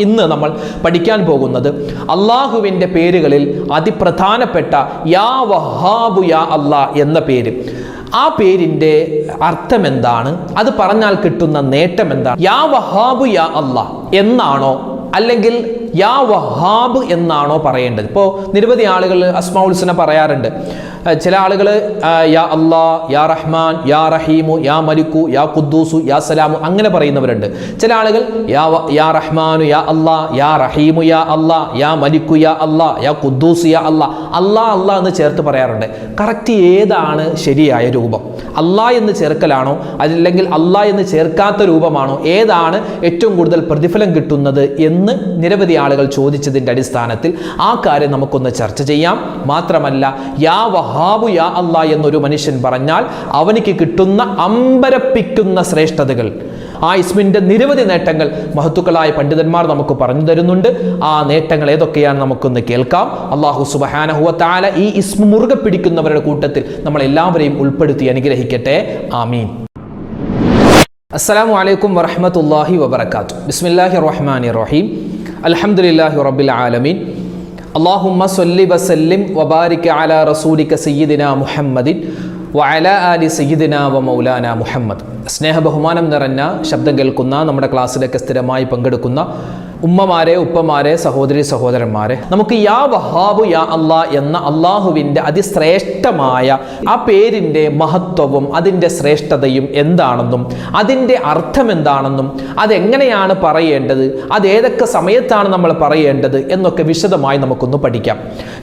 ഇന്ന് നമ്മൾ പഠിക്കാൻ പോകുന്നത് അള്ളാഹുവിൻ്റെ പേരുകളിൽ അതിപ്രധാനപ്പെട്ട യാ വഹാബു യാ അല്ലാ എന്ന പേര്. ആ പേരിൻ്റെ അർത്ഥം എന്താണ്? അത് പറഞ്ഞാൽ കിട്ടുന്ന നേട്ടം എന്താണ്? യാ വഹാബു യാ അല്ലാ എന്നാണോ അല്ലെങ്കിൽ യാ വഹാബ് എന്നാണോ പറയേണ്ടത്? ഇപ്പോൾ നിരവധി ആളുകൾ അസ്മാഉൽ ഹുസ്ന പറയാറുണ്ട്. ചില ആളുകൾ യാ അല്ലാ, യാ റഹ്മാൻ, യാ റഹീമു, യാ മലിക്കു, യാ ഖുദ്ദൂസു, യാ സലാമു അങ്ങനെ പറയുന്നവരുണ്ട്. ചില ആളുകൾ യാ റഹ്മാനു യാ അല്ലാ, യാ റഹീമു യാ അല്ലാ, യാ മലിക്കു യാ അല്ലാ, യാ ഖുദ്ദൂസു യാ അല്ലാ, അല്ലാ അല്ലാ എന്ന് ചേർത്ത് പറയാറുണ്ട്. കറക്റ്റ് ഏതാണ് ശരിയായ രൂപം? അല്ലാ എന്ന് ചേർക്കലാണോ അല്ലെങ്കിൽ അല്ലാ എന്ന് ചേർക്കാത്ത രൂപമാണോ? ഏതാണ് ഏറ്റവും കൂടുതൽ പ്രതിഫലം കിട്ടുന്നത് എന്ന് നിരവധി ആളുകൾ ചോദിച്ചതിൻ്റെ അടിസ്ഥാനത്തിൽ ആ കാര്യം നമുക്കൊന്ന് ചർച്ച ചെയ്യാം. മാത്രമല്ല യാ വഹാബു യാ അല്ലാ എന്നൊരു മനുഷ്യൻ പറഞ്ഞാൽ അവനിക്ക് കിട്ടുന്ന അമ്പരപ്പിക്കുന്ന ശ്രേഷ്ഠതകൾ, ആ ഇസ്മിൻ്റെ നിരവധി നേട്ടങ്ങൾ മഹത്തുക്കളായ പണ്ഡിതന്മാർ നമുക്ക് പറഞ്ഞു തരുന്നുണ്ട്. ആ നേട്ടങ്ങൾ ഏതൊക്കെയാണ് നമുക്കൊന്ന് കേൾക്കാം. അല്ലാഹു സുബ്ഹാനഹു വ തആല ഈ ഇസ്മ മുറുകെ പിടിക്കുന്നവരുടെ കൂട്ടത്തിൽ നമ്മളെല്ലാവരെയും ഉൾപ്പെടുത്തി അനുഗ്രഹിക്കട്ടെ. ആമീൻ. അസ്സലാമു അലൈക്കും വറഹ്മത്തുള്ളാഹി വബറകാതുഹു. ബിസ്മില്ലാഹിർ റഹ്മാനിർ റഹീം. അൽഹംദുലില്ലാഹി റബ്ബിൽ ആലമീൻ. അല്ലാഹുമ്മ സ്വല്ലി വസല്ലിം വബാരിക അലാ റസൂലിക സയ്യിദിനാ മുഹമ്മദിൻ വഅലാ ആലി സയ്യിദിനാ വ മൗലാന മുഹമ്മദ്. സ്നേഹ ബഹുമാനം നിറഞ്ഞ ശബ്ദം കേൾക്കുന്ന നമ്മുടെ ക്ലാസ്സിലൊക്കെ സ്ഥിരമായി പങ്കെടുക്കുന്ന ഉമ്മമാരെ, ഉപ്പമാരെ, സഹോദരി സഹോദരന്മാരെ, നമുക്ക് യാ വഹാബു യാ അല്ലാ എന്ന അള്ളാഹുവിൻ്റെ അതിശ്രേഷ്ഠമായ ആ പേരിൻ്റെ മഹത്വവും അതിൻ്റെ ശ്രേഷ്ഠതയും എന്താണെന്നും അതിൻ്റെ അർത്ഥം എന്താണെന്നും അതെങ്ങനെയാണ് പറയേണ്ടത്, അതേതൊക്കെ സമയത്താണ് നമ്മൾ പറയേണ്ടത് എന്നൊക്കെ വിശദമായി നമുക്കൊന്ന് പഠിക്കാം.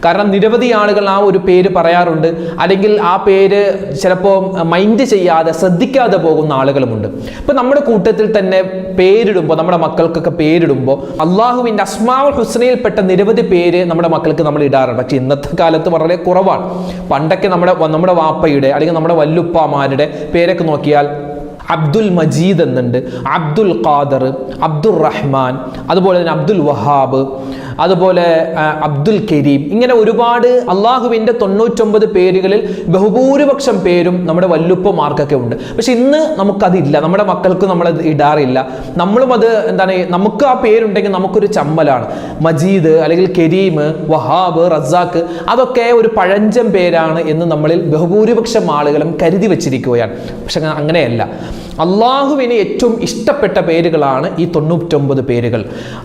കാരണം നിരവധി ആളുകൾ ആ ഒരു പേര് പറയാറുണ്ട്, അല്ലെങ്കിൽ ആ പേര് ചിലപ്പോൾ മൈൻഡ് ചെയ്യാതെ ശ്രദ്ധിക്കാതെ പോകുന്ന ആളുകളുമുണ്ട്. ഇപ്പം നമ്മുടെ കൂട്ടത്തിൽ തന്നെ പേരിടുമ്പോൾ, നമ്മുടെ മക്കൾക്കൊക്കെ പേരിടുമ്പോൾ അള്ളാഹുവിൻ്റെ അസ്മാഉൽ ഹുസ്നയിൽപ്പെട്ട നിരവധി പേര് നമ്മുടെ മക്കൾക്ക് നമ്മൾ ഇടാറുണ്ട്. പക്ഷെ ഇന്നത്തെ കാലത്ത് വളരെ കുറവാണ്. പണ്ടൊക്കെ നമ്മുടെ വാപ്പയുടെ അല്ലെങ്കിൽ നമ്മുടെ വല്ലുപ്പാമാരുടെ പേരൊക്കെ നോക്കിയാൽ അബ്ദുൽ മജീദ് എന്നുണ്ട്, അബ്ദുൽ ഖാദർ, അബ്ദുൽ റഹ്മാൻ, അതുപോലെ തന്നെ അബ്ദുൽ വഹാബ്, അതുപോലെ അബ്ദുൽ കരീം, ഇങ്ങനെ ഒരുപാട് അള്ളാഹുവിൻ്റെ 99 പേരുകളിൽ ബഹുഭൂരിപക്ഷം പേരും നമ്മുടെ വല്ലുപ്പമാർക്കൊക്കെ ഉണ്ട്. പക്ഷെ ഇന്ന് നമുക്കതില്ല, നമ്മുടെ മക്കൾക്ക് നമ്മളത് ഇടാറില്ല. നമ്മളും അത് എന്താണ്, നമുക്ക് ആ പേരുണ്ടെങ്കിൽ നമുക്കൊരു ചമ്മലാണ്. മജീദ് അല്ലെങ്കിൽ കരീം, വഹാബ്, റസാഖ് അതൊക്കെ ഒരു പഴഞ്ചൻ പേരാണ് എന്ന് നമ്മളിൽ ബഹുഭൂരിപക്ഷം ആളുകളും കരുതി വച്ചിരിക്കുകയാണ്. പക്ഷെ അങ്ങനെയല്ല. അള്ളാഹുവിന് ഏറ്റവും ഇഷ്ടപ്പെട്ട പേരുകളാണ് ഈ 99 പേരുകൾ.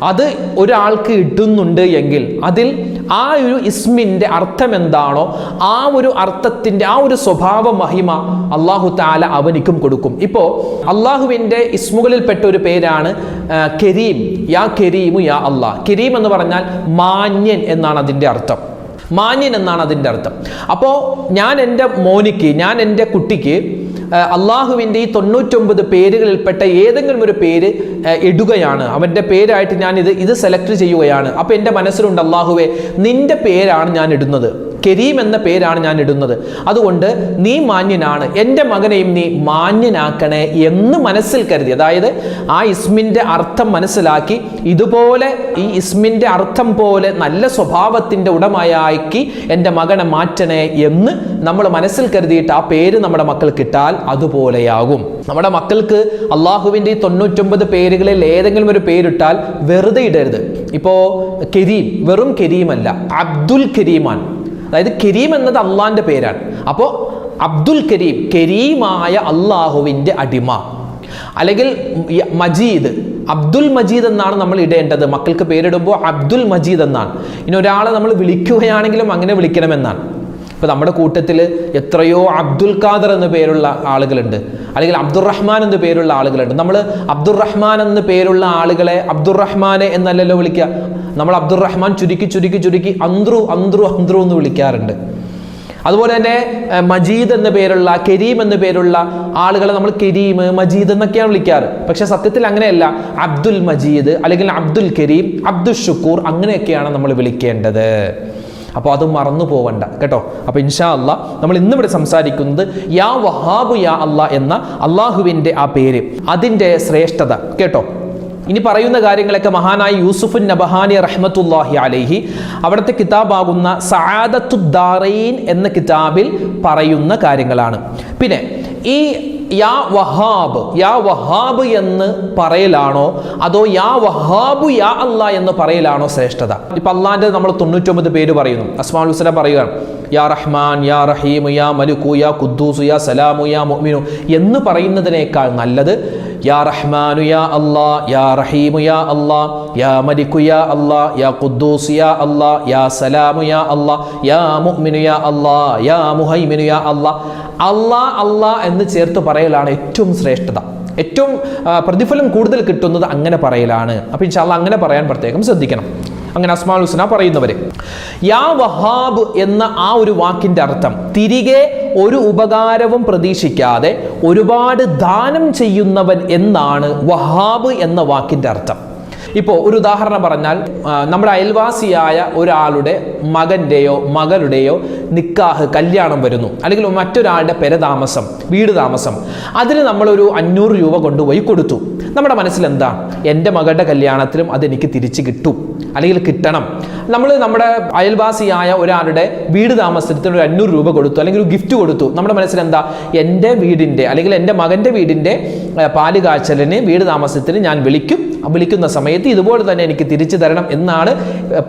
അത് ഒരാൾക്ക് ഇടുന്നുണ്ട് എങ്കിൽ അതിൽ ആ ഒരു ഇസ്മിൻ്റെ അർത്ഥം എന്താണോ ആ ഒരു അർത്ഥത്തിൻ്റെ ആ ഒരു സ്വഭാവ മഹിമ അള്ളാഹു തആല അവനിക്കും കൊടുക്കും. ഇപ്പോൾ അള്ളാഹുവിൻ്റെ ഇസ്മുകളിൽപ്പെട്ട ഒരു പേരാണ് കരീം. യാ കരീമു യാ അല്ലാ. കരീം എന്ന് പറഞ്ഞാൽ മാന്യൻ എന്നാണ് അതിൻ്റെ അർത്ഥം. മാന്യൻ എന്നാണ് അതിൻ്റെ അർത്ഥം. അപ്പോൾ ഞാൻ എൻ്റെ മോനിക്ക്, ഞാൻ എൻ്റെ കുട്ടിക്ക് അള്ളാഹുവിൻ്റെ ഈ 99 പേരുകളിൽപ്പെട്ട ഏതെങ്കിലും ഒരു പേര് ഇടുകയാണ്, അവൻ്റെ പേരായിട്ട് ഞാൻ ഇത് സെലക്ട് ചെയ്യുകയാണ്. അപ്പോൾ എൻ്റെ മനസ്സിലുണ്ട്, അള്ളാഹുവേ നിൻ്റെ പേരാണ് ഞാൻ ഇടുന്നത്, കരീം എന്ന പേരാണ് ഞാൻ ഇടുന്നത്, അതുകൊണ്ട് നീ മാന്യനാണ്, എൻ്റെ മകനെയും നീ മാന്യനാക്കണേ എന്ന് മനസ്സിൽ കരുതി, അതായത് ആ ഇസ്മിൻ്റെ അർത്ഥം മനസ്സിലാക്കി ഇതുപോലെ ഈ ഇസ്മിൻ്റെ അർത്ഥം പോലെ നല്ല സ്വഭാവത്തിൻ്റെ ഉടമയാക്കി എൻ്റെ മകനെ മാറ്റണേ എന്ന് നമ്മൾ മനസ്സിൽ കരുതിയിട്ട് ആ പേര് നമ്മുടെ മക്കൾക്ക് ഇട്ടാൽ അതുപോലെയാകും. നമ്മുടെ മക്കൾക്ക് അള്ളാഹുവിൻ്റെ ഈ 99 പേരുകളിൽ ഏതെങ്കിലും ഒരു പേരിട്ടാൽ വെറുതെ ഇടരുത്. ഇപ്പോൾ കരീം വെറും കരീമല്ല, അബ്ദുൽ കരീമാൻ. അതായത് കരീം എന്നത് അള്ളാഹിൻ്റെ പേരാണ്. അപ്പോൾ അബ്ദുൽ കരീം, കരീമായ അള്ളാഹുവിൻ്റെ അടിമ. അല്ലെങ്കിൽ മജീദ്, അബ്ദുൽ മജീദ് എന്നാണ് നമ്മൾ ഇടേണ്ടത്. മക്കൾക്ക് പേരിടുമ്പോൾ അബ്ദുൽ മജീദ് എന്നാണ്. ഇനി ഒരാളെ നമ്മൾ വിളിക്കുകയാണെങ്കിലും അങ്ങനെ വിളിക്കണമെന്നാണ്. ഇപ്പോൾ നമ്മുടെ കൂട്ടത്തിൽ എത്രയോ അബ്ദുൽ ഖാദർ എന്ന് പേരുള്ള ആളുകളുണ്ട്, അല്ലെങ്കിൽ അബ്ദുറഹ്മാൻ എന്ന് പേരുള്ള ആളുകളുണ്ട്. നമ്മൾ അബ്ദുറഹ്മാൻ എന്ന് പേരുള്ള ആളുകളെ അബ്ദുറഹ്മാനെ എന്നല്ലല്ലോ വിളിക്കുക. നമ്മൾ അബ്ദുറഹ്മാൻ ചുരുക്കി അന്ത്രു എന്ന് വിളിക്കാറുണ്ട്. അതുപോലെ തന്നെ മജീദ് എന്ന പേരുള്ള, കരീം എന്ന പേരുള്ള ആളുകളെ നമ്മൾ കരീം, മജീദ് എന്നൊക്കെയാണ് വിളിക്കാറ്. പക്ഷെ സത്യത്തിൽ അങ്ങനെയല്ല. അബ്ദുൽ മജീദ് അല്ലെങ്കിൽ അബ്ദുൽ കരീം, അബ്ദുൽ ഷുക്കൂർ അങ്ങനെയൊക്കെയാണ് നമ്മൾ വിളിക്കേണ്ടത്. അപ്പോൾ അത് മറന്നു പോകണ്ട കേട്ടോ. അപ്പോൾ ഇൻഷാ അല്ലാഹ് നമ്മൾ ഇന്നിവിടെ സംസാരിക്കുന്നത് യാ വഹാബു യാ അല്ലാ എന്ന അള്ളാഹുവിൻ്റെ ആ പേര്, അതിൻ്റെ ശ്രേഷ്ഠത കേട്ടോ. ഇനി പറയുന്ന കാര്യങ്ങളൊക്കെ മഹാനായ യൂസുഫുൻ നബഹാനി റഹ്മത്തുള്ളാഹി അലൈഹി അവിടുത്തെ കിതാബാകുന്ന സആദത്തുദ്ദാറൈൻ എന്ന കിതാബിൽ പറയുന്ന കാര്യങ്ങളാണ്. പിന്നെ ഈ യാ വഹാബ്, യാ വഹാബ് എന്ന് പറയലാണോ അതോ യാ വഹാബു യാ അല്ലാ എന്ന് പറയലാണോ ശ്രേഷ്ഠത? ഇപ്പൊ അള്ളാന്റെ നമ്മൾ 99 പേര് പറയുന്നു, അസ്മാഉൽ ഹുസ്ന പറയുകയാണ്, യാ റഹ്മാൻ, യാ റഹീം, യാ മലികു, യാ ഖുദ്ദൂസ്, യാ സലാമു, യാ മുഅ്മിനു എന്ന് പറയുന്നതിനേക്കാൾ നല്ലത് യാ റഹ്മാനു യാ അല്ലാ, യാ റഹീമു യാ അല്ലാ, യാ മലികു യാ അല്ലാ, യാ ഖുദ്ദൂസ് യാ അല്ലാ, യാ സലാമു യാ അല്ലാ, യാ മുഅ്മിനു യാ അല്ലാ, യാ മുഹൈമിനു യാ അല്ലാ. അല്ലാ അല്ലാ എന്ന് ചേർത്ത് പറയലാണ് ഏറ്റവും ശ്രേഷ്ഠത. ഏറ്റവും പ്രതിഫലം കൂടുതൽ കിട്ടുന്നത് അങ്ങനെ പറയലാണ്. അപ്പോൾ ഇൻഷാ അല്ലാഹ് അങ്ങനെ പറയാൻ പ്രത്യേകം ശ്രദ്ധിക്കണം. അങ്ങനെ അസ്മാഉൽ ഹുസ്ന പറയുന്നവര്. യാ വഹാബ് എന്ന ആ ഒരു വാക്കിന്റെ അർത്ഥം തിരികെ ഒരു ഉപകാരവും പ്രതീക്ഷിക്കാതെ ഒരുപാട് ദാനം ചെയ്യുന്നവൻ എന്നാണ് വഹാബ് എന്ന വാക്കിന്റെ അർത്ഥം. ഇപ്പോൾ ഒരു ഉദാഹരണം പറഞ്ഞാൽ, നമ്മുടെ അയൽവാസിയായ ഒരാളുടെ മകൻ്റെയോ മകളുടെയോ നിക്കാഹ്, കല്യാണം വരുന്നു, അല്ലെങ്കിൽ മറ്റൊരാളുടെ പെരതാമസം, വീട് താമസം, അതിന് നമ്മളൊരു 500 രൂപ കൊണ്ടുപോയി കൊടുത്തു. നമ്മുടെ മനസ്സിൽ എന്താ, എൻ്റെ മകളുടെ കല്യാണത്തിലും അതെനിക്ക് തിരിച്ച് കിട്ടും, അല്ലെങ്കിൽ കിട്ടണം. നമ്മൾ നമ്മുടെ അയൽവാസിയായ ഒരാളുടെ വീട് താമസത്തിന് ഒരു 500 രൂപ കൊടുത്തു, അല്ലെങ്കിൽ ഒരു ഗിഫ്റ്റ് കൊടുത്തു. നമ്മുടെ മനസ്സിൽ എന്താ, എൻ്റെ വീടിൻ്റെ അല്ലെങ്കിൽ എൻ്റെ മകൻ്റെ വീടിൻ്റെ പാല് കാച്ചലിന്, വീട് താമസത്തിന് ഞാൻ വിളിക്കുന്ന സമയത്ത് ഇതുപോലെ തന്നെ എനിക്ക് തിരിച്ചു തരണം എന്നാണ്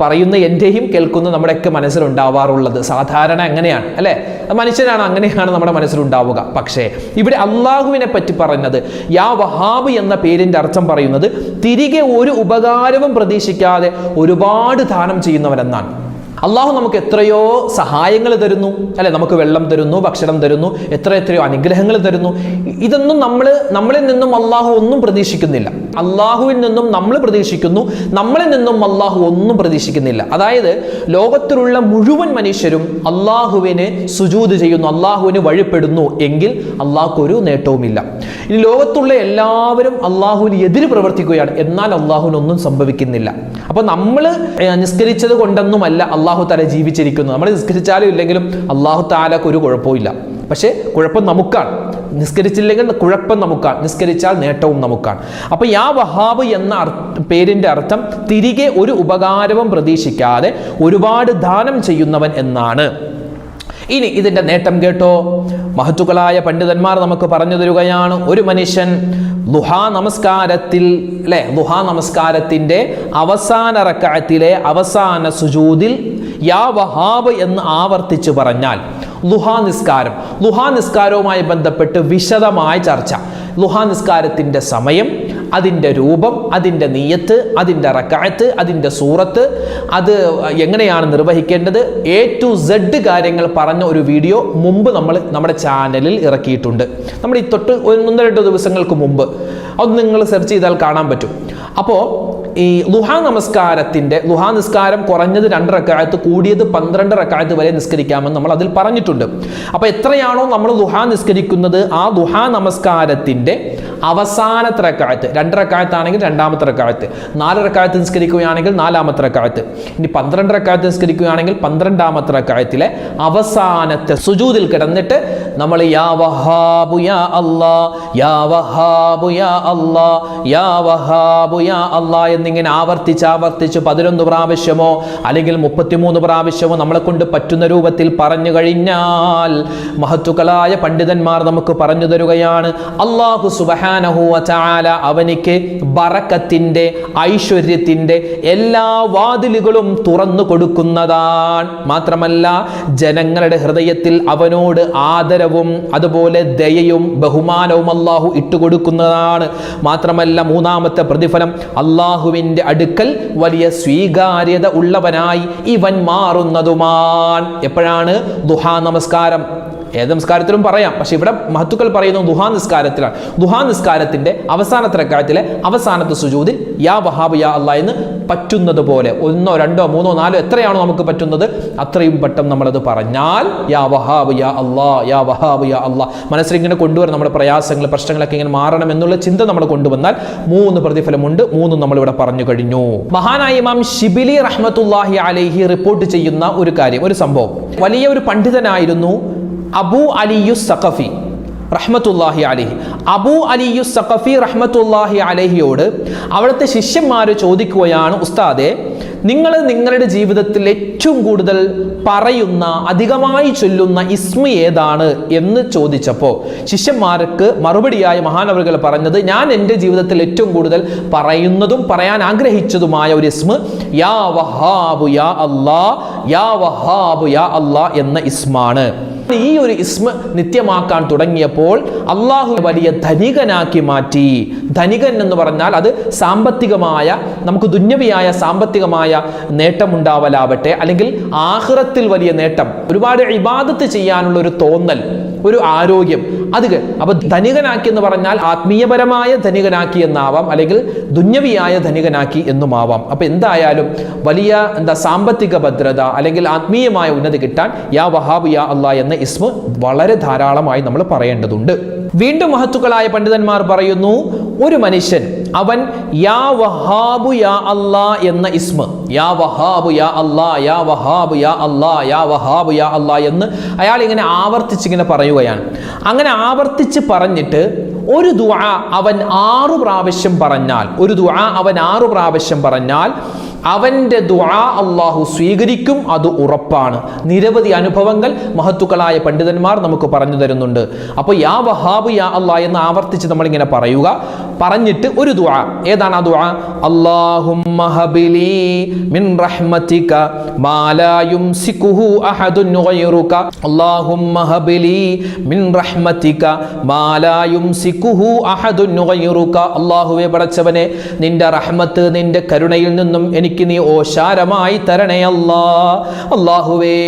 പറയുന്ന എൻ്റെയും കേൾക്കുന്ന നമ്മുടെയൊക്കെ മനസ്സിലുണ്ടാവാറുള്ളത്. സാധാരണ അങ്ങനെയാണ് അല്ലേ, മനുഷ്യനാണ്, അങ്ങനെയാണ് നമ്മുടെ മനസ്സിലുണ്ടാവുക. പക്ഷേ ഇവിടെ അള്ളാഹുവിനെ പറ്റി പറഞ്ഞത് യാ വഹാബ് എന്ന പേരിന്റെ അർത്ഥം പറയുന്നത് തിരികെ ഒരു ഉപകാരവും പ്രതീക്ഷിക്കാതെ ഒരുപാട് ദാനം ചെയ്യുന്നവരെന്നാണ്. അള്ളാഹു നമുക്ക് എത്രയോ സഹായങ്ങൾ തരുന്നു അല്ലെ, നമുക്ക് വെള്ളം തരുന്നു, ഭക്ഷണം തരുന്നു, എത്രയോ അനുഗ്രഹങ്ങൾ തരുന്നു. ഇതൊന്നും നമ്മളിൽ നിന്നും അള്ളാഹു ഒന്നും പ്രതീക്ഷിക്കുന്നില്ല. അള്ളാഹുവിൽ നിന്നും നമ്മൾ പ്രതീക്ഷിക്കുന്നു, നമ്മളിൽ നിന്നും അള്ളാഹു ഒന്നും പ്രതീക്ഷിക്കുന്നില്ല. അതായത് ലോകത്തിലുള്ള മുഴുവൻ മനുഷ്യരും അള്ളാഹുവിന് സുജൂദ് ചെയ്യുന്നു, അള്ളാഹുവിന് വഴിപ്പെടുന്നു എങ്കിൽ അള്ളാഹുക്ക് ഒരു നേട്ടവുമില്ല. ഇനി ലോകത്തുള്ള എല്ലാവരും അള്ളാഹുവിന് എതിര് പ്രവർത്തിക്കുകയാണ്, എന്നാൽ അള്ളാഹുവിനൊന്നും സംഭവിക്കുന്നില്ല. അപ്പൊ നമ്മൾ നിസ്കരിച്ചത് കൊണ്ടൊന്നുമല്ല അള്ളാഹു താല ജീവിച്ചിരിക്കുന്നു. നമ്മൾ നിസ്കരിച്ചാലും ഇല്ലെങ്കിലും അള്ളാഹു താലക്ക് ഒരു കുഴപ്പമില്ല. പക്ഷേ കുഴപ്പം നമുക്കാണ്. നിസ്കരിച്ചില്ലെങ്കിൽ കുഴപ്പം നമുക്കാണ്, നിസ്കരിച്ചാൽ നേട്ടവും നമുക്കാണ്. അപ്പൊ യാ വഹാബ് എന്ന പേരിന്റെ അർത്ഥം തിരികെ ഒരു ഉപകാരവും പ്രതീക്ഷിക്കാതെ ഒരുപാട് ദാനം ചെയ്യുന്നവൻ എന്നാണ്. ഇനി ഇതിന്റെ നേട്ടം കേട്ടോ, മഹത്തുക്കളായ പണ്ഡിതന്മാർ നമുക്ക് പറഞ്ഞു തരുകയാണ്. ഒരു മനുഷ്യൻ ദുഹാ നമസ്കാരത്തിൽ അല്ലെ, ദുഹാ നമസ്കാരത്തിന്റെ അവസാന റക്അത്തിലെ അവസാന സുജൂദിൽ യാ വഹാബ് എന്ന് ആവർത്തിച്ചു പറഞ്ഞാൽ ലുഹാ നിസ്കാരവുമായി ബന്ധപ്പെട്ട് വിശദമായ ചർച്ച. ലുഹാ നിസ്കാരത്തിന്റെ സമയം, അതിൻ്റെ രൂപം, അതിൻ്റെ നിയ്യത്ത്, അതിൻ്റെ റക്അത്ത്, അതിൻ്റെ സൂറത്ത്, അത് എങ്ങനെയാണ് നിർവഹിക്കേണ്ടത്, A to Z കാര്യങ്ങൾ പറഞ്ഞ ഒരു വീഡിയോ മുമ്പ് നമ്മൾ നമ്മുടെ ചാനലിൽ ഇറക്കിയിട്ടുണ്ട്. നമ്മൾ ഈ തൊട്ട് 1-2 ദിവസങ്ങൾക്ക് മുമ്പ് അത് നിങ്ങൾ സെർച്ച് ചെയ്താൽ കാണാൻ പറ്റും. അപ്പോൾ ഈ ലുഹാ നിസ്കാരം കുറഞ്ഞത് 2 റക്അത്ത്, കൂടിയത് 12 റക്അത്ത് വരെ നിസ്കരിക്കാമെന്ന് നമ്മൾ അതിൽ പറഞ്ഞിട്ടുണ്ട്. അപ്പോൾ എത്രയാണോ നമ്മൾ ലുഹാ നിസ്കരിക്കുന്നത്, ആ ലുഹാ നമസ്കാരത്തിന്റെ അവസാനത്തെ റക്അത്ത്, 2 റക്അത്ത് ആണെങ്കിൽ 2ാമത്തെ റക്അത്ത്, 4 റക്അത്ത് നിസ്കരിക്കുകയാണെങ്കിൽ 4ാമത്തെ റക്അത്ത്, ഇനി 12 റക്അത്ത് നിസ്കരിക്കുകയാണെങ്കിൽ 12ാമത്തെ റക്അത്തിലെ അവസാനത്തെ സുജൂദിൽ കിടന്നിട്ട് നമ്മൾ യാ വഹാബു യാ അല്ലാ, യാ വഹാബു യാ അല്ലാ, യാ വഹാബു യാ അല്ലാ എന്നിങ്ങനെ ആവർത്തിച്ച് 11 പ്രാവശ്യമോ അല്ലെങ്കിൽ 33 പ്രാവശ്യമോ നമ്മളെ കൊണ്ട് പറ്റുന്ന രൂപത്തിൽ പറഞ്ഞു കഴിഞ്ഞാൽ മഹത്തുക്കളായ പണ്ഡിതന്മാർ നമുക്ക് പറഞ്ഞു തരുകയാണ്, അല്ലാഹു സുബ്ഹാനഹു വ തആല അവനിക്ക് ബറക്കത്തിന്റെ, ഐശ്വര്യത്തിന്റെ എല്ലാ വാതിലുകളും തുറന്നു കൊടുക്കുന്നതാണ്. മാത്രമല്ല ജനങ്ങളുടെ ഹൃദയത്തിൽ അവനോട് ആദരവും അതുപോലെ ദയയും ബഹുമാനവും അല്ലാഹു ഇട്ടുകൊടുക്കുന്നതാണ്. മാത്രമല്ല 3ാമത്തെ പ്രതിഫലം, അല്ലാഹുവിന്റെ അടുക്കൽ വലിയ സ്വീകാര്യത ഉള്ളവനായി ഇവൻ മാറുന്നതുമാണ്. എപ്പോഴാണ്? ദുഹാ നമസ്കാരം. ഏത് നമസ്കാരത്തിലും പറയാം, പക്ഷെ ഇവിടെ മഹത്തുക്കൾ പറയുന്നു ദുഹാ നിസ്കാരത്തിലാണ്. ദുഹാ നിസ്കാരത്തിന്റെ അവസാനത്തെ റക്അത്തിലെ അവസാനത്തെ സുജൂദിൽ യാ വഹാബ് യാ അല്ലാ എന്ന് പറ്റുന്നത് പോലെ 1, 2, 3, 4 എത്രയാണോ നമുക്ക് പറ്റുന്നത് അത്രയും പെട്ടെന്ന് നമ്മളത് പറഞ്ഞാൽ യാ വഹാബ് യാ അല്ലാ, യാ വഹാബ് യാ അല്ലാ മനസ്സിലിങ്ങനെ കൊണ്ടുവരണം. നമ്മുടെ പ്രയാസങ്ങൾ, പ്രശ്നങ്ങളൊക്കെ ഇങ്ങനെ മാറണം എന്നുള്ള ചിന്ത നമ്മൾ കൊണ്ടുവന്നാൽ 3 പ്രതിഫലമുണ്ട്. 3 നമ്മളിവിടെ പറഞ്ഞു കഴിഞ്ഞു. മഹാനായ ഇമാം ശിബിലി റഹ്മത്തുള്ളാഹി അലൈഹി റിപ്പോർട്ട് ചെയ്യുന്ന ഒരു കാര്യം, ഒരു സംഭവം. വലിയ ഒരു പണ്ഡിതനായിരുന്നു അബൂ അലിയു സഖഫി റഹ്മത്തുള്ളാഹി അലൈഹി. അബൂ അലിയു സഖഫി റഹ്മത്തുള്ളാഹി അലൈഹിയോട് അവിടുത്തെ ശിഷ്യന്മാർ ചോദിക്കുകയാണ്, ഉസ്താദെ നിങ്ങൾ നിങ്ങളുടെ ജീവിതത്തിൽ ഏറ്റവും കൂടുതൽ പറയുന്ന, അധികമായി ചൊല്ലുന്ന ഇസ്മ ഏതാണ് എന്ന് ചോദിച്ചപ്പോൾ ശിഷ്യന്മാർക്ക് മറുപടിയായി മഹാനവറുകൾ പറഞ്ഞത്, ഞാൻ എൻ്റെ ജീവിതത്തിൽ ഏറ്റവും കൂടുതൽ പറയുന്നതും പറയാൻ ആഗ്രഹിച്ചതുമായ ഒരു ഇസ്മ യാ വഹാബു യാ അല്ലാ, യാ വഹാബു യാ അല്ലാ എന്ന ഇസ്മാണ്. ഈ ഒരു ഇസ്മ നിത്യമാക്കാൻ തുടങ്ങിയപ്പോൾ അള്ളാഹു വലിയ ധനികനാക്കി മാറ്റി. ധനികൻ എന്ന് പറഞ്ഞാൽ അത് സാമ്പത്തികമായ, നമുക്ക് ദുന്യവിയായ സാമ്പത്തികമായ നേട്ടമുണ്ടാവലാവട്ടെ, അല്ലെങ്കിൽ ആഖിറത്തിൽ വലിയ നേട്ടം, ഒരുപാട് ഇബാദത്ത് ചെയ്യാനുള്ള ഒരു തോന്നൽ, ഒരു ആരോഗ്യം, അത്. അപ്പൊ ധനികനാക്കി എന്ന് പറഞ്ഞാൽ ആത്മീയപരമായ ധനികനാക്കി എന്നാവാം, അല്ലെങ്കിൽ ദുന്യവിയായ ധനികനാക്കി എന്നുമാവാം. അപ്പൊ എന്തായാലും വലിയ സാമ്പത്തിക ഭദ്രത അല്ലെങ്കിൽ ആത്മീയമായ ഉന്നതി കിട്ടാൻ യാ വഹാബ് യാ അല്ലാ എന്ന ഇസ്മ വളരെ ധാരാളമായി നമ്മൾ പറയേണ്ടതുണ്ട്. വീണ്ടും മഹത്തുക്കളായ പണ്ഡിതന്മാർ പറയുന്നു, ഒരു മനുഷ്യൻ അവൻ യാ വഹാബു യാ അല്ലാ എന്ന ഇസ്മ, യാ വഹാബു യാ അല്ലാ, യാ വഹാബു യാ അല്ലാ, യാ വഹാബു യാ അല്ലാ എന്ന് അയാൾ ഇങ്ങനെ ആവർത്തിച്ചിങ്ങനെ പറയുകയാണ്. അങ്ങനെ ആവർത്തിച്ച് പറഞ്ഞിട്ട് ഒരു ദുആ അവൻ 6 പ്രാവശ്യം പറഞ്ഞാൽ, ഒരു ദുആ അവൻ 6 പ്രാവശ്യം പറഞ്ഞാൽ അവൻ്റെ ദുആ അള്ളാഹു സ്വീകരിക്കും, അത് ഉറപ്പാണ്. നിരവധി അനുഭവങ്ങൾ മഹത്തുക്കളായ പണ്ഡിതന്മാർ നമുക്ക് പറഞ്ഞു തരുന്നുണ്ട്. അപ്പോൾ യാ വഹാബ് യാ അല്ലാ എന്ന് ആവർത്തിച്ച് നമ്മളിങ്ങനെ പറയുക. പറഞ്ഞിട്ട് ഒരു ദുആ, ഏതാണ് ആ ദുആ? അല്ലാഹുമ്മ ഹബിലി മിൻ റഹ്മതിക മാ ലാ യുംസികുഹു അഹദുൻ ഗൈറുക, അല്ലാഹുമ്മ ഹബിലി മിൻ റഹ്മതിക മാ ലാ യുംസികുഹു അഹദുൻ ഗൈറുക. അല്ലാഹുവേ പടച്ചവനെ, നിന്റെ റഹ്മത്ത്, നിന്റെ കരുണയിൽ നിന്നും എനിക്ക് നീ ഓശാരമായി തരണേ അല്ലാ. അല്ലാഹുവേ,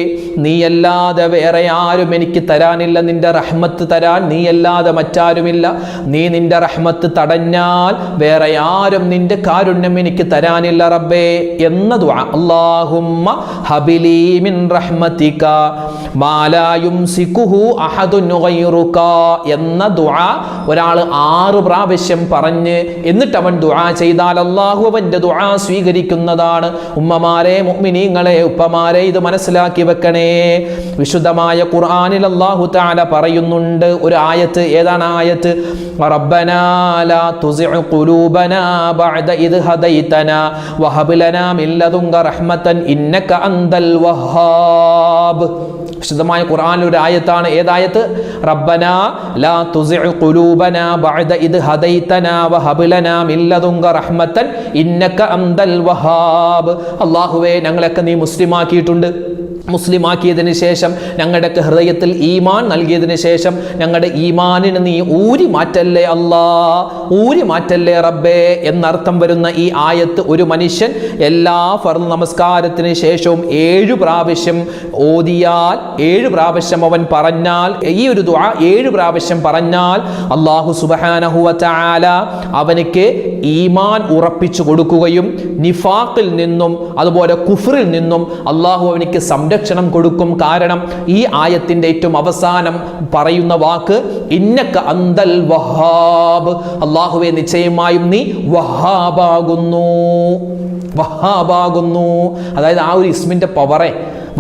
നീയല്ലാതെ വേറെ ആരും എനിക്ക് തരാനില്ല. നിന്റെ റഹ്മത്ത് തരാൻ നീയല്ലാതെ മറ്റാരുമില്ല. നീ നിന്റെ റഹ്മത്ത് തടഞ്ഞാൽ വേറെ ആരും നിന്റെ കാരുണ്യം എനിക്ക് തരാനില്ല റബ്ബേ എന്ന ദുആ. അല്ലാഹുമ്മ ഹബിലി മിൻ റഹ്മതിക മാ ലാ യുംസികുഹു അഹദുൻ ഗൈറുക എന്ന ദുആ ഒരാൾ 6 പ്രാവശ്യം പറഞ്ഞ് എന്നിട്ട് അവൻ ദുആ ചെയ്താൽ അല്ലാഹു അവന്റെ ദുആ സ്വീകരിക്കുന്നതാണ്. ഉമ്മമാരെ, മുഅ്മിനീങ്ങളെ, ഉപ്പമാരെ, ഇത് മനസ്സിലാക്കി വെക്കണേ. വിശുദ്ധമായ ഖുർആനിൽ അല്ലാഹു തആല പറയുന്നുണ്ട് ഒരു ആയത്ത്. ഏതാണ് ആയത്ത്? റബ്ബനാ ലാ തുസിഉ ഖുലൂബനാ ബഅദ ഇദ് ഹദൈതനാ വഹബ് ലനാ മിൻ ലദുൻക റഹ്മതൻ ഇന്നക അൻതൽ വഹ്ഹാബ്. വിശുദ്ധമായ ഖുർആനിൽ ഒരു ആയത്താണ്. ഏതായത്ത്? റബ്ബനാ ലാ തുസിഉ ഖുലൂബനാ ബഅദ ഇദ് ഹദൈതനാ വഹബ് ലനാ മിൻ ലദുൻക റഹ്മതൻ ഇന്നക അൻതൽ വഹാബ്. അല്ലാഹുവേ, ഞങ്ങളൊക്കെ നീ മുസ്ലിമാക്കിയിട്ടുണ്ട്. മുസ്ലിമാക്കിയതിന് ശേഷം, ഞങ്ങളുടെയൊക്കെ ഹൃദയത്തിൽ ഈമാൻ നൽകിയതിന് ശേഷം ഞങ്ങളുടെ ഈമാനിന് നീ ഊരി മാറ്റല്ലേ അല്ലാ, ഊരി മാറ്റല്ലേ റബ്ബേ എന്നർത്ഥം വരുന്ന ഈ ആയത്ത് ഒരു മനുഷ്യൻ എല്ലാ ഫർദ് നമസ്കാരത്തിന് ശേഷവും 7 പ്രാവശ്യം ഓതിയാൽ, 7 പ്രാവശ്യം അവൻ പറഞ്ഞാൽ, ഈ ഒരു ദുആ 7 പ്രാവശ്യം പറഞ്ഞാൽ അല്ലാഹു സുബ്ഹാനഹു വ തആല അവനക്ക് ഈമാൻ ഉറപ്പിച്ചു കൊടുക്കുകയും നിഫാഖിൽ നിന്നും അതുപോലെ കുഫറിൽ നിന്നും അല്ലാഹു അവനക്ക് സംരക്ഷണം കൊടുക്കും. കാരണം ഈ ആയത്തിന്റെ ഏറ്റവും അവസാനം പറയുന്ന വാക്ക് ഇന്നക അൻതൽ വഹാബ്. അല്ലാഹുവേ, നിശ്ചയമായും നീ വഹാബാകുന്നു, വഹാബാകുന്നു. അതായത് ആ ഒരു ഇസ്മിന്റെ പവറെ,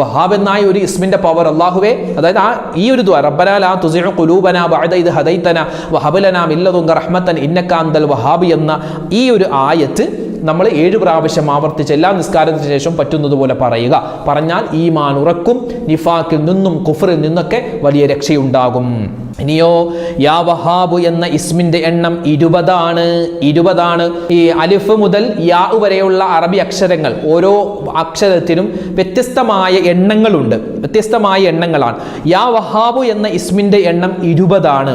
വഹാബ് എന്നായ ഒരു ഇസ്മിന്റെ പവർ അല്ലാഹുവേ, അതായത് ഈ ഒരു ദുആ റബ്ബനാ ലാ തുസിഉ ഖുലൂബനാ ബഅദ ഇദ് ഹദൈതനാ വഹബ് ലനാ മിൻ ലദുൻക റഹ്മതൻ ഇന്നക അൻതൽ വഹാബ് എന്ന ഈ ഒരു ആയത്ത് നമ്മൾ 7 പ്രാവശ്യം ആവർത്തിച്ച് എല്ലാ നിസ്കാരത്തിന് ശേഷം പറ്റുന്നത് പോലെ പറയുക. പറഞ്ഞാൽ ഈമാൻ ഉറക്കും, നിഫാഖിൽ നിന്നും കുഫറിൽ നിന്നൊക്കെ വലിയ രക്ഷയുണ്ടാകും. ഇനിയോ യാ വഹാബ് എന്ന ഇസ്മിന്റെ എണ്ണം 20 ആണ്. ഈ അലിഫ് മുതൽ യാ വരെയുള്ള അറബി അക്ഷരങ്ങൾ, ഓരോ അക്ഷരത്തിനും വ്യത്യസ്തമായ എണ്ണങ്ങളുണ്ട്, വ്യത്യസ്തമായ എണ്ണങ്ങളാണ്. യാ വഹാബ് എന്ന ഇസ്മിന്റെ എണ്ണം 20 ആണ്.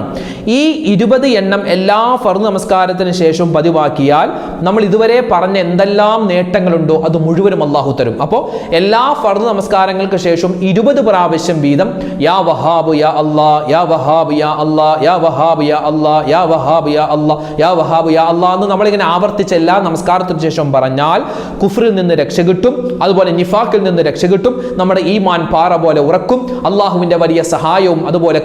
ഈ 20 എണ്ണം എല്ലാ ഫർദ് നമസ്കാരത്തിന് ശേഷം പതിവാക്കിയാൽ നമ്മൾ ഇതുവരെ പറഞ്ഞ എന്തെല്ലാം നേട്ടങ്ങളുണ്ടോ അത് മുഴുവനും അല്ലാഹു തരും. അപ്പോൾ എല്ലാ ഫർദ് നമസ്കാരങ്ങൾക്ക് ശേഷം 20 പ്രാവശ്യം വീതം യാ വഹാബ് യാ അല്ലാ, യാ വഹാബ് യാ അല്ലാ, യാ വഹാബ് യാ അല്ലാ, യാ വഹാബ് യാ അല്ലാ, യാ വഹാബ് യാ അല്ലാ എന്ന് നമ്മളിങ്ങനെ ആവർത്തിച്ച് എല്ലാ നമസ്കാരത്തിന് ശേഷം പറഞ്ഞാൽ കുഫറിൽ നിന്ന് രക്ഷ കിട്ടും, അതുപോലെ നിഫാഖിൽ നിന്ന് രക്ഷ കിട്ടും, നമ്മുടെ ഈമാൻ പാറ പോലെ ഉറക്കും, അള്ളാഹുവിന്റെ വലിയ സഹായവും അതുപോലെ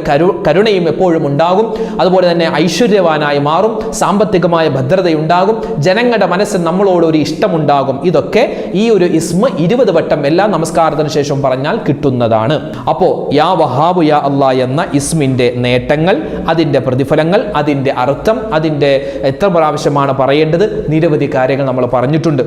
കരുണയും എപ്പോഴും ഉണ്ടാകും, അതുപോലെ തന്നെ ഐശ്വര്യവാനായി മാറും, സാമ്പത്തികമായ ഭദ്രതയുണ്ടാകും, ജനങ്ങളുടെ മനസ്സിൽ നമ്മളോട് ഒരു ഇഷ്ടമുണ്ടാകും. ഇതൊക്കെ ഈ ഒരു ഇസ്മ 20 വട്ടം എല്ലാ നമസ്കാരത്തിന് ശേഷം പറഞ്ഞാൽ കിട്ടുന്നതാണ്. അപ്പോൾ യാ വഹാബ് യാ അല്ലാ എന്ന ഇസ്മിന്റെ നേട്ടങ്ങൾ, അതിന്റെ പ്രതിഫലങ്ങൾ, അതിന്റെ അർത്ഥം, അതിന്റെ എത്ര പ്രാവശ്യമാണ് പറയേണ്ടത്, നിരവധി കാര്യങ്ങൾ നമ്മൾ പറഞ്ഞിട്ടുണ്ട്.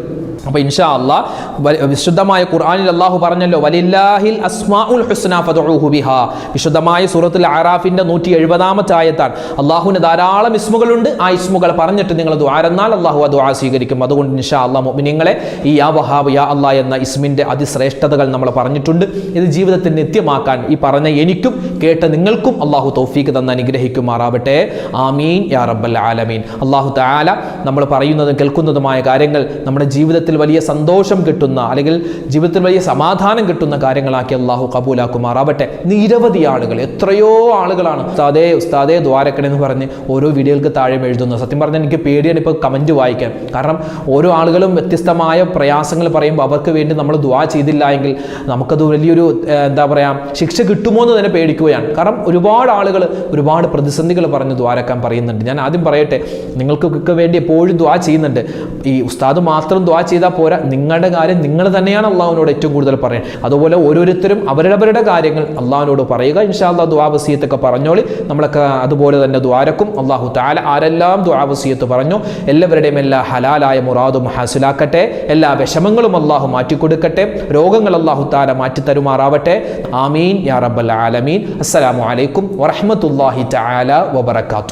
അപ്പോൾ ഇൻഷാ അല്ലാഹ് വിശുദ്ധമായ ഖുർആനിൽ അല്ലാഹു പറഞ്ഞല്ലോ വലില്ലാഹിൽ അസ്മാഉൽ ഹുസ്ന ഫദ്ഉഹു ബിഹാ. വിശുദ്ധമായ സൂറത്തുൽ അറാഫിന്റെ 170-ാമത്തെ ആയത്താണ്. അല്ലാഹുവിന് ധാരാളം ഇസ്മുകളുണ്ട്. ആ ഇസ്മുകൾ പറഞ്ഞിട്ട് നിങ്ങൾ ദുആ എന്നാൽ അല്ലാഹു ആ ദുആ സ്വീകരിക്കും. അതുകൊണ്ട് ഇൻഷാ അല്ലാഹ് മുഅ്മിനീങ്ങളെ ഈ യാ വഹാബ് യാ അല്ലാഹ് എന്ന ഇസ്മിന്റെ അതിശ്രേഷ്ഠതകൾ നമ്മൾ പറഞ്ഞിട്ടുണ്ട്. ഇത് ജീവിതത്തിൽ നിത്യമാക്കാൻ ഈ പറഞ്ഞ എനിക്കും കേട്ട നിങ്ങൾക്കും അല്ലാഹു തൗഫീഖ് തന്ന് അനുഗ്രഹിക്കുമാറാവട്ടെ. ആമീൻ യാ റബ്ബൽ ആലമീൻ. അല്ലാഹു തആല നമ്മൾ പറയുന്നതും കേൾക്കുന്നതുമായ കാര്യങ്ങൾ നമ്മുടെ ജീവിതത്തിൽ വലിയ സന്തോഷം കിട്ടുന്ന അല്ലെങ്കിൽ ജീവിതത്തിൽ വലിയ സമാധാനം കിട്ടുന്ന കാര്യങ്ങളാക്കി അല്ലാഹു കബൂലാക്കുമാറാവട്ടെ. നിരവധി ആളുകൾ, എത്രയോ ആളുകളാണ് ഉസ്താദേ ദ്വാരക്കണേ എന്ന് പറഞ്ഞ് ഓരോ വീഡിയോകൾക്ക് താഴെ എഴുതുന്നത്. സത്യം പറഞ്ഞാൽ എനിക്ക് പേടിയാണ് ഇപ്പോൾ കമൻറ്റ് വായിക്കാൻ. കാരണം ഓരോ ആളുകളും വ്യത്യസ്തമായ പ്രയാസങ്ങൾ പറയുമ്പോൾ അവർക്ക് വേണ്ടി നമ്മൾ ദുആ ചെയ്തില്ല എങ്കിൽ നമുക്കത് വലിയൊരു എന്താ പറയുക ശിക്ഷ കിട്ടുമോ എന്ന് തന്നെ പേടിക്കുകയാണ്. കാരണം ഒരുപാട് ആളുകൾ ഒരുപാട് പ്രതിസന്ധികൾ പറഞ്ഞ് ദ്വാരക്കാൻ പറയുന്നുണ്ട്. ഞാൻ ആദ്യം പറയട്ടെ, നിങ്ങൾക്കൊക്കെ വേണ്ടി എപ്പോഴും ദുആ ചെയ്യുന്നുണ്ട്. ഈ ഉസ്താദ് മാത്രം ദുആ ചെയ്താൽ പോരാ, നിങ്ങളുടെ കാര്യം നിങ്ങൾ തന്നെയാണ് അള്ളാഹുവിനോട് ഏറ്റവും കൂടുതൽ പറയുന്നത്. അതുപോലെ ഓരോരുത്തരും അവരവരുടെ കാര്യങ്ങൾ അള്ളാഹുവിനോട് പറയുക. ഇൻഷാ അല്ലാഹ് ദുആ വസിയത്തൊക്കെ പറഞ്ഞോളി. നമ്മളൊക്കെ അതുപോലെ തന്നെ ദ്വാരക്കും. അള്ളാഹു തആല ആരെല്ലാം ദുആ വസിയത്ത് പറഞ്ഞു എല്ലാവരുടെയും എല്ലാ ഹലാലായ മുറാദും ഹാസിലാക്കട്ടെ. എല്ലാ വിഷമങ്ങളും അള്ളാഹു മാറ്റിക്കൊടുക്കട്ടെ. രോഗങ്ങൾ അള്ളാഹു തആല മാറ്റിത്തരുമാറാവട്ടെ. ആമീൻ യാ റബ്ബൽ ആലമീൻ. അസ്സലാമു അലൈക്കും വറഹ്മത്തുള്ളാഹി തആല വബറകാതുഹു.